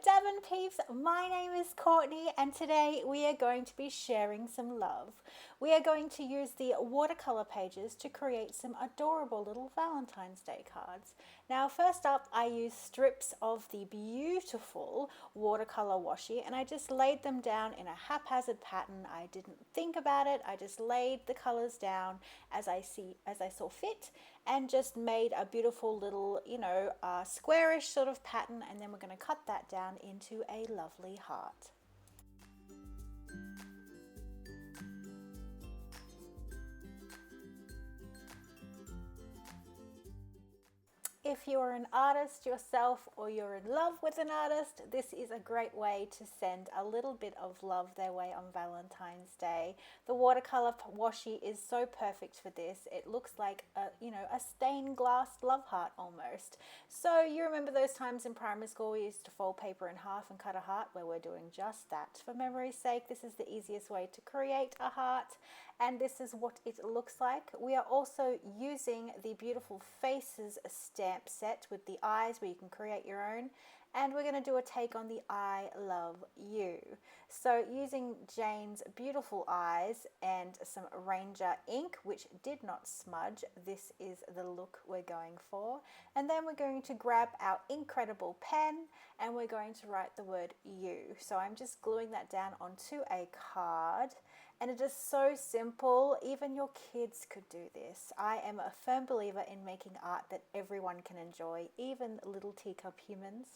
Davenpeeps, my name is Courtney and today we are going to be sharing some love. We are going to use the watercolor pages to create some adorable little Valentine's Day cards. Now first up I used strips of the beautiful watercolor washi and I just laid them down in a haphazard pattern. I didn't think about it, I just laid the colors down as I saw fit and just made a beautiful little, squarish sort of pattern, and then we're going to cut that down into a lovely heart. If you're an artist yourself or you're in love with an artist, this is a great way to send a little bit of love their way on Valentine's Day. The watercolor washi is so perfect for this. It looks like a stained glass love heart almost. So you remember those times in primary school we used to fold paper in half and cut a heart? Well, we're doing just that. For memory's sake, this is the easiest way to create a heart, and this is what it looks like. We are also using the beautiful faces stamp set with the eyes where you can create your own, and we're going to do a take on the I love you. So using Jane's beautiful eyes and some Ranger ink, which did not smudge, this is the look we're going for. And then we're going to grab our incredible pen and we're going to write the word you. So I'm just gluing that down onto a card, and it is so simple. Even your kids could do this. I am a firm believer in making art that everyone can enjoy, even little teacup humans.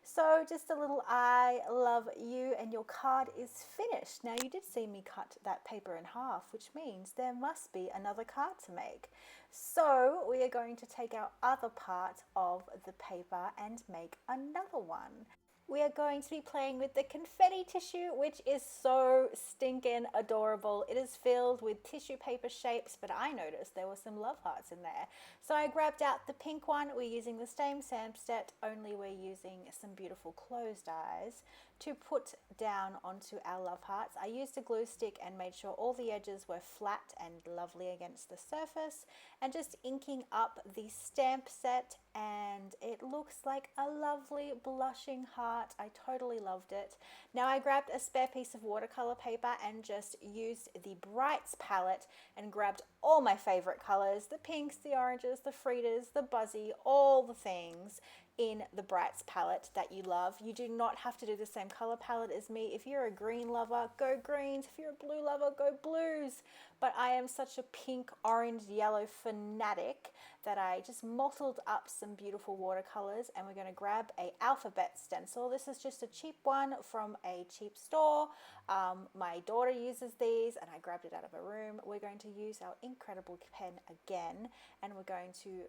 So just a little I love you and your card is finished. Now you did see me cut that paper in half, which means there must be another card to make. So we are going to take our other part of the paper and make another one. We are going to be playing with the confetti tissue, which is so stinking adorable. It is filled with tissue paper shapes, but I noticed there were some love hearts in there. So I grabbed out the pink one. We're using the same stamp set, only we're using some beautiful closed eyes to put down onto our love hearts. I used a glue stick and made sure all the edges were flat and lovely against the surface, and just inking up the stamp set, and it looks like a lovely blushing heart. I totally loved it. Now I grabbed a spare piece of watercolor paper and just used the Brights palette and grabbed all my favorite colors, the pinks, the oranges, the Fritas, the Buzzy, all the things in the Brights palette that you love. You do not have to do the same color palette as me. If you're a green lover, go greens. If you're a blue lover, go blues. But I am such a pink, orange, yellow fanatic that I just mottled up some beautiful watercolors, and we're going to grab a alphabet stencil. This is just a cheap one from a cheap store. My daughter uses these and I grabbed it out of a room. We're going to use our incredible pen again, and we're going to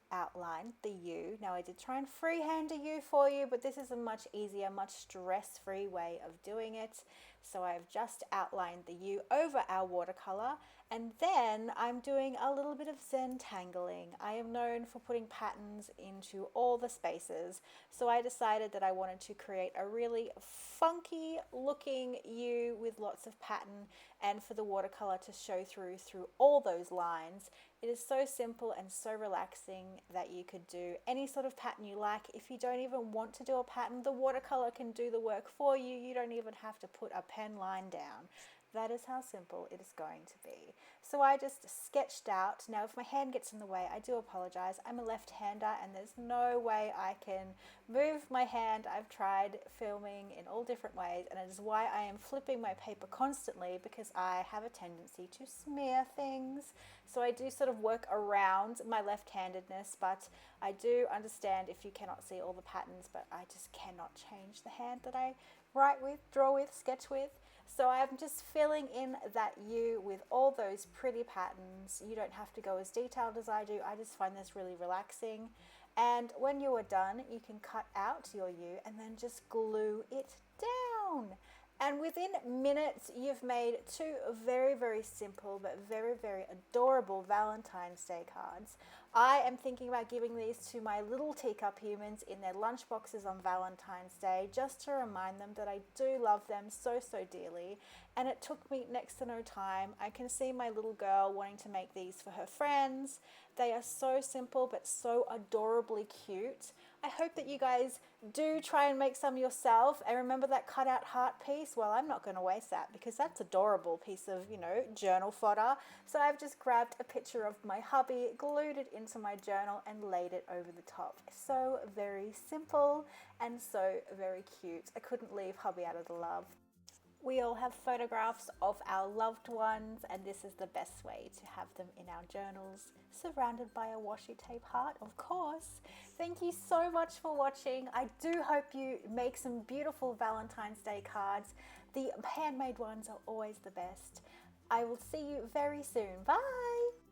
outline the U. Now I did try and freehand a U for you, but this is a much easier, much stress-free way of doing it. So I've just outlined the U over our watercolor, and then I'm doing a little bit of Zentangling. I am known for putting patterns into all the spaces, so I decided that I wanted to create a really funky looking U with lots of pattern, and for the watercolor to show through all those lines. It is so simple and so relaxing that you could do any sort of pattern you like. If you don't even want to do a pattern, the watercolor can do the work for you. You don't even have to put a pen line down. That is how simple it is going to be. So I just sketched out. Now if my hand gets in the way, I do apologize. I'm a left-hander and there's no way I can move my hand. I've tried filming in all different ways, and it is why I am flipping my paper constantly, because I have a tendency to smear things. So I do sort of work around my left-handedness, but I do understand if you cannot see all the patterns, but I just cannot change the hand that I write with, draw with, sketch with. So I'm just filling in that U with all those pretty patterns. You don't have to go as detailed as I do. I just find this really relaxing. And when you are done, you can cut out your U and then just glue it down. And within minutes, you've made two very, very simple but very, very adorable Valentine's Day cards. I am thinking about giving these to my little teacup humans in their lunch boxes on Valentine's Day, just to remind them that I do love them so, so dearly. And it took me next to no time. I can see my little girl wanting to make these for her friends. They are so simple but so adorably cute. I hope that you guys do try and make some yourself. And remember that cutout heart piece? Well, I'm not going to waste that because that's adorable piece of, journal fodder. So I've just grabbed a picture of my hubby, glued it into my journal and laid it over the top. So very simple and so very cute. I couldn't leave hubby out of the love. We all have photographs of our loved ones, and this is the best way to have them in our journals, surrounded by a washi tape heart, of course. Thank you so much for watching. I do hope you make some beautiful Valentine's Day cards. The handmade ones are always the best. I will see you very soon. Bye!